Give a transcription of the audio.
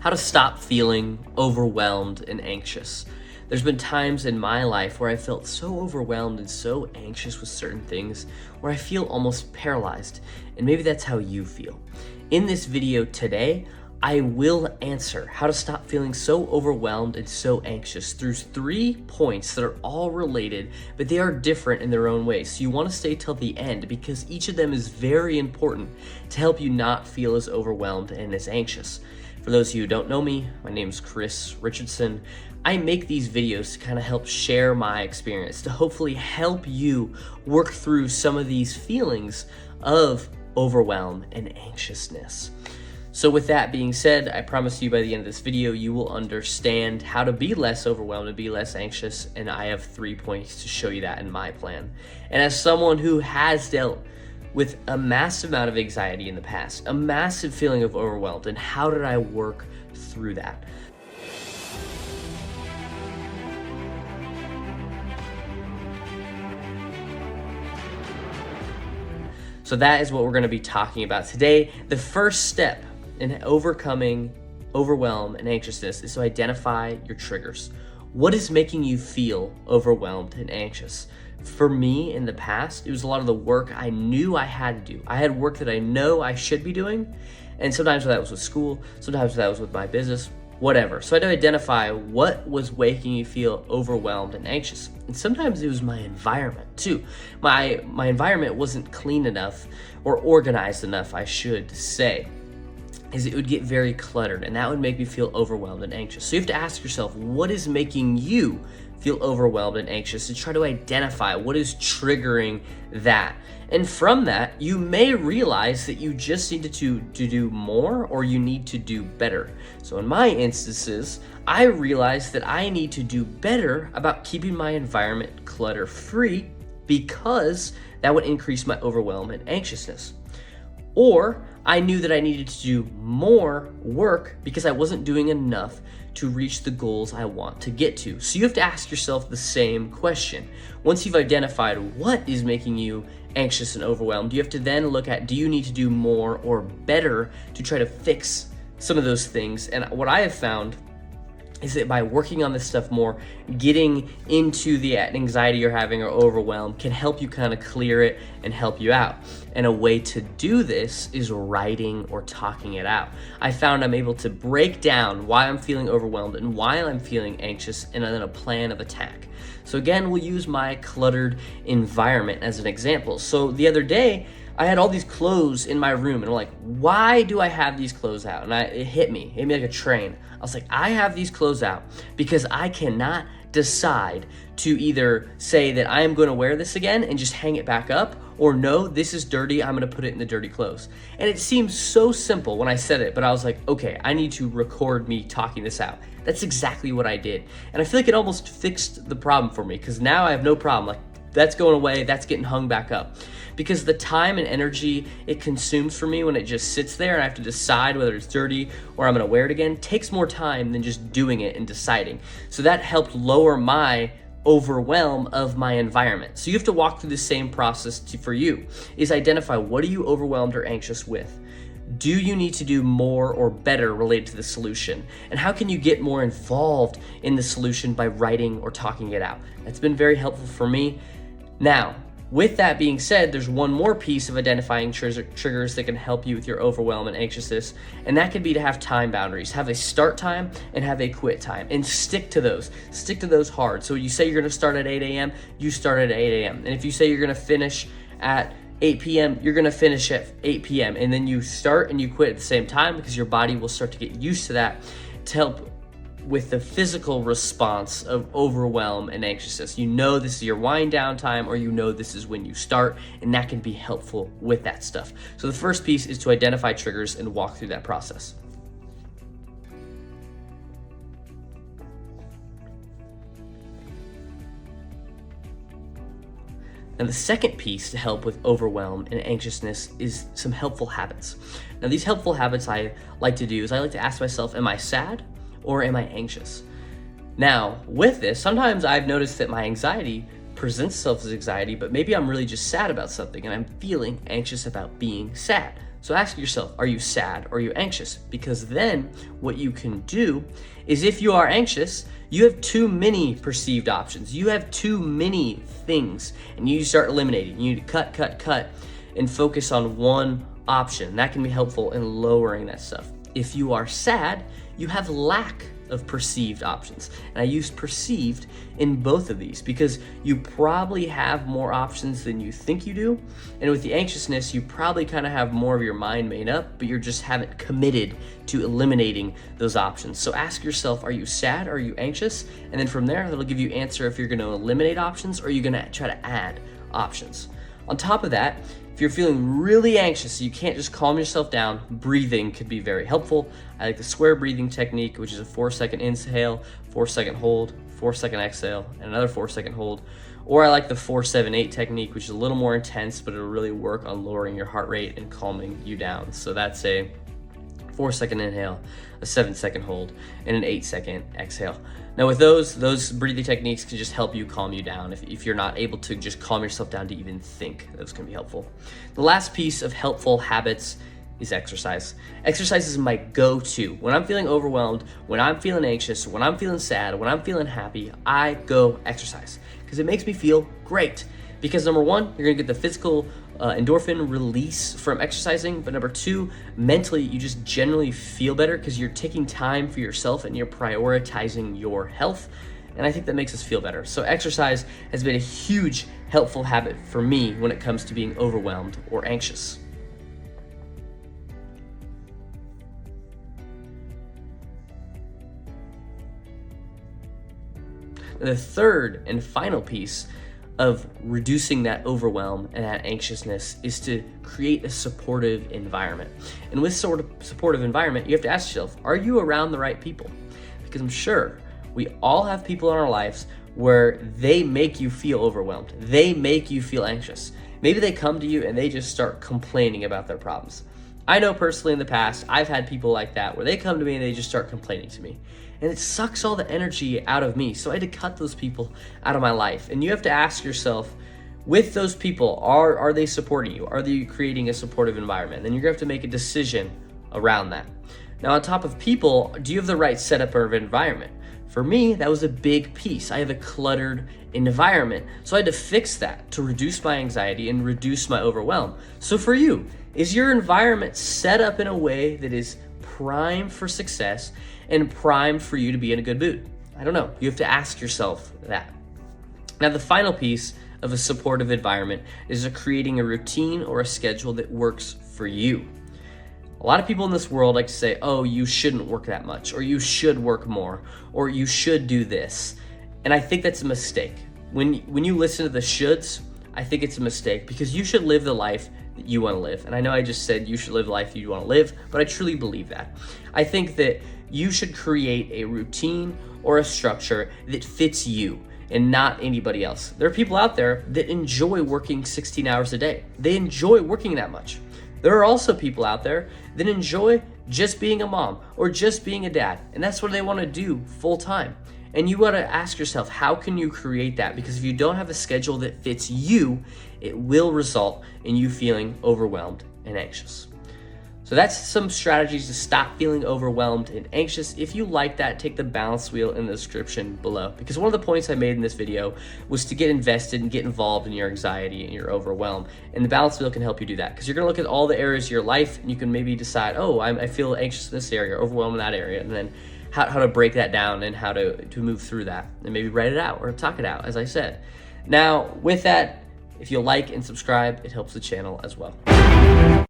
how to stop feeling overwhelmed and anxious. There's been times in my life where I felt so overwhelmed and so anxious with certain things where I feel almost paralyzed, and maybe that's how you feel. In this video today, I will answer how to stop feeling so overwhelmed and so anxious through 3 points that are all related, but they are different in their own ways. So you want to stay till the end because each of them is very important to help you not feel as overwhelmed and as anxious. For those of you who don't know me, my name is Richardson. I make these videos to kind of help share my experience, to hopefully help you work through some of these feelings of overwhelm and anxiousness. So with that being said, I promise you by the end of this video, you will understand how to be less overwhelmed and be less anxious. And I have 3 points to show you that in my plan. And as someone who has dealt with a massive amount of anxiety in the past, a massive feeling of overwhelmed, and how did I work through that? So that is what we're going to be talking about today. The first step in overcoming overwhelm and anxiousness is to identify your triggers. What is making you feel overwhelmed and anxious? For me in the past, it was a lot of the work I knew I had to do. I had work that I know I should be doing, and sometimes that was with school, sometimes that was with my business, whatever. So I had to identify what was making you feel overwhelmed and anxious. And sometimes it was my environment too. My environment wasn't clean enough or organized enough, I should say. Is it would get very cluttered, and that would make me feel overwhelmed and anxious. So you have to ask yourself, what is making you feel overwhelmed and anxious, to try to identify what is triggering that. And from that, you may realize that you just need to do more, or you need to do better. So in my instances, I realized that I need to do better about keeping my environment clutter free, because that would increase my overwhelm and anxiousness. Or I knew that I needed to do more work because I wasn't doing enough to reach the goals I want to get to. So you have to ask yourself the same question. Once you've identified what is making you anxious and overwhelmed, you have to then look at, do you need to do more or better to try to fix some of those things? And what I have found is that by working on this stuff more, getting into the anxiety you're having or overwhelm can help you kind of clear it and help you out. And a way to do this is writing or talking it out. I found I'm able to break down why I'm feeling overwhelmed and why I'm feeling anxious, and then a plan of attack. So again, we'll use my cluttered environment as an example. So the other day, I had all these clothes in my room, and I'm like, why do I have these clothes out? And it hit me like a train. I was like, I have these clothes out because I cannot decide to either say that I am going to wear this again and just hang it back up, or no, this is dirty, I'm going to put it in the dirty clothes. And it seems so simple when I said it, but I was like, okay, I need to record me talking this out. That's exactly what I did. And I feel like it almost fixed the problem for me, because now I have no problem. Like, that's going away, that's getting hung back up. Because the time and energy it consumes for me when it just sits there and I have to decide whether it's dirty or I'm gonna wear it again takes more time than just doing it and deciding. So that helped lower my overwhelm of my environment. So you have to walk through the same process for you, is identify, what are you overwhelmed or anxious with? Do you need to do more or better related to the solution? And how can you get more involved in the solution by writing or talking it out? That's been very helpful for me. Now, with that being said, there's one more piece of identifying triggers that can help you with your overwhelm and anxiousness, and that can be to have time boundaries. Have a start time and have a quit time, and stick to those. Stick to those hard. So you say you're gonna start at 8 a.m., you start at 8 a.m. And if you say you're gonna finish at 8 p.m., you're gonna finish at 8 p.m. And then you start and you quit at the same time, because your body will start to get used to that, to help with the physical response of overwhelm and anxiousness. You know this is your wind down time, or you know this is when you start, and that can be helpful with that stuff. So the first piece is to identify triggers and walk through that process. Now, the second piece to help with overwhelm and anxiousness is some helpful habits. Now, these helpful habits I like to do is I like to ask myself, am I sad or am I anxious? Now, with this, sometimes I've noticed that my anxiety presents itself as anxiety, but maybe I'm really just sad about something and I'm feeling anxious about being sad. So ask yourself, are you sad or are you anxious? Because then what you can do is, if you are anxious, you have too many perceived options. You have too many things, and you start eliminating. You need to cut, and focus on one option. That can be helpful in lowering that stuff. If you are sad, you have lack of perceived options. And I used perceived in both of these because you probably have more options than you think you do. And with the anxiousness, you probably kind of have more of your mind made up, but you just haven't committed to eliminating those options. So ask yourself, are you sad or are you anxious? And then from there, that'll give you answer if you're going to eliminate options or you're going to try to add options. On top of that, if you're feeling really anxious, you can't just calm yourself down, breathing could be very helpful. I like the square breathing technique, which is a 4-second inhale, 4-second hold, 4-second exhale, and another 4-second hold. Or I like the 4-7-8 technique, which is a little more intense, but it'll really work on lowering your heart rate and calming you down. So that's a 4-second inhale, a 7-second hold, and an 8-second exhale. Now with those breathing techniques can just help you calm you down if you're not able to just calm yourself down to even think. Those can be helpful. The last piece of helpful habits is exercise. Exercise is my go-to. When I'm feeling overwhelmed, when I'm feeling anxious, when I'm feeling sad, when I'm feeling happy, I go exercise because it makes me feel great. Because number one, you're gonna get the physical endorphin release from exercising, but number two, mentally, you just generally feel better because you're taking time for yourself and you're prioritizing your health. And I think that makes us feel better. So exercise has been a huge helpful habit for me when it comes to being overwhelmed or anxious. The third and final piece of reducing that overwhelm and that anxiousness is to create a supportive environment. And with sort of supportive environment, you have to ask yourself, are you around the right people? Because I'm sure we all have people in our lives where they make you feel overwhelmed. They make you feel anxious. Maybe they come to you and they just start complaining about their problems. I know personally in the past, I've had people like that where they come to me and they just start complaining to me. And it sucks all the energy out of me. So I had to cut those people out of my life. And you have to ask yourself, with those people, are they supporting you? Are they creating a supportive environment? Then you're gonna have to make a decision around that. Now on top of people, do you have the right setup of environment? For me, that was a big piece. I have a cluttered environment. So I had to fix that to reduce my anxiety and reduce my overwhelm. So for you, is your environment set up in a way that is primed for success and primed for you to be in a good mood? I don't know. You have to ask yourself that. Now, the final piece of a supportive environment is creating a routine or a schedule that works for you. A lot of people in this world like to say, oh, you shouldn't work that much, or you should work more, or you should do this. And I think that's a mistake. When you listen to the shoulds, I think it's a mistake because you should live the life that you want to live. And I know I just said you should live the life you want to live, but I truly believe that. I think that you should create a routine or a structure that fits you and not anybody else. There are people out there that enjoy working 16 hours a day. They enjoy working that much. There are also people out there that enjoy just being a mom or just being a dad, and that's what they want to do full time. And you got to ask yourself, how can you create that? Because if you don't have a schedule that fits you, it will result in you feeling overwhelmed and anxious. So that's some strategies to stop feeling overwhelmed and anxious. If you like that, take the balance wheel in the description below. Because one of the points I made in this video was to get invested and get involved in your anxiety and your overwhelm. And the balance wheel can help you do that. Because you're gonna look at all the areas of your life and you can maybe decide, oh, I feel anxious in this area, overwhelmed in that area. And then how to break that down and how to move through that. And maybe write it out or talk it out, as I said. Now, with that, if you'll like and subscribe, it helps the channel as well.